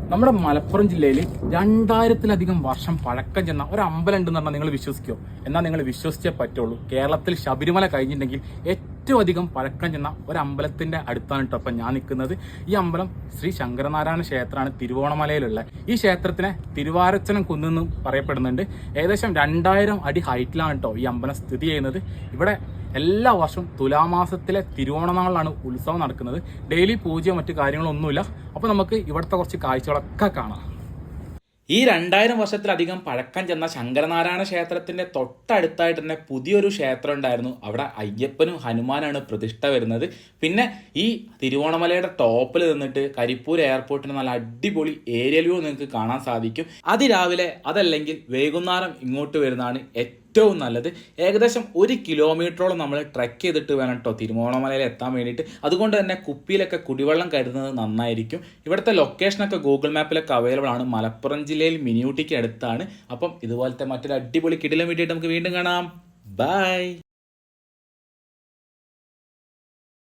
നമ്മുടെ മലപ്പുറം ജില്ലയിൽ 2000-ലധികം വർഷം പഴക്കം ചെന്ന ഒരു അമ്പലം ഉണ്ടെന്ന് പറഞ്ഞാൽ നിങ്ങൾ വിശ്വസിക്കുമോ? എന്നാൽ നിങ്ങൾ വിശ്വസിച്ചേ പറ്റുള്ളൂ. കേരളത്തിൽ ശബരിമല കഴിഞ്ഞിട്ടുണ്ടെങ്കിൽ ഏറ്റവും അധികം പഴക്കം ചെന്ന ഒരു അമ്പലത്തിന്റെ അടുത്താണ് കേട്ടോ അപ്പം ഞാൻ നിൽക്കുന്നത്. ഈ അമ്പലം ശ്രീ ശങ്കരനാരായണ ക്ഷേത്രമാണ് തിരുവോണമലയിലുള്ള. ഈ ക്ഷേത്രത്തിനെ തിരുവാരച്ചനം കുന്നെന്നും പറയപ്പെടുന്നുണ്ട്. ഏകദേശം 2000 അടി ഹൈറ്റിലാണ് കേട്ടോ ഈ അമ്പലം സ്ഥിതി ചെയ്യുന്നത്. ഇവിടെ എല്ലാ വർഷവും തുലാമാസത്തിലെ തിരുവോണനാളിലാണ് ഉത്സവം നടക്കുന്നത്. ഡെയിലി പൂജയോ മറ്റു കാര്യങ്ങളൊന്നുമില്ല. അപ്പോൾ നമുക്ക് ഇവിടുത്തെ കുറച്ച് കാഴ്ചകളൊക്കെ കാണാം. ഈ 2000 വർഷത്തിലധികം പഴക്കം ചെന്ന ശങ്കരനാരായണ ക്ഷേത്രത്തിന്റെ തൊട്ടടുത്തായിട്ട് തന്നെ പുതിയൊരു ക്ഷേത്രം ഉണ്ടായിരുന്നു. അവിടെ അയ്യപ്പനും ഹനുമാനാണ് പ്രതിഷ്ഠ വരുന്നത്. പിന്നെ ഈ തിരുവോണമലയുടെ ടോപ്പിൽ നിന്നിട്ട് കരിപ്പൂർ എയർപോർട്ടിന് നല്ല അടിപൊളി ഏരിയൽ വ്യൂ നിങ്ങൾക്ക് കാണാൻ സാധിക്കും. അതിരാവിലെ അതല്ലെങ്കിൽ വൈകുന്നേരം ഇങ്ങോട്ട് വരുന്നതാണ് ഏറ്റവും നല്ലത്. ഏകദേശം 1 കിലോമീറ്ററോളം നമ്മൾ ട്രെക്ക് ചെയ്തിട്ട് വേണം കേട്ടോ തിരുവോണമലയിൽ എത്താൻ വേണ്ടിയിട്ട്. അതുകൊണ്ട് തന്നെ കുപ്പിയിലൊക്കെ കുടിവെള്ളം കരുതുന്നത് നന്നായിരിക്കും. ഇവിടുത്തെ ലൊക്കേഷനൊക്കെ ഗൂഗിൾ മാപ്പിലൊക്കെ അവൈലബിൾ ആണ്. മലപ്പുറം ജില്ലയിൽ മിനിയൂട്ടിക്ക് അടുത്താണ്. അപ്പം ഇതുപോലത്തെ മറ്റൊരു അടിപൊളി കിടിലം വീഡിയോ നമുക്ക് വീണ്ടും കാണാം. ബൈ.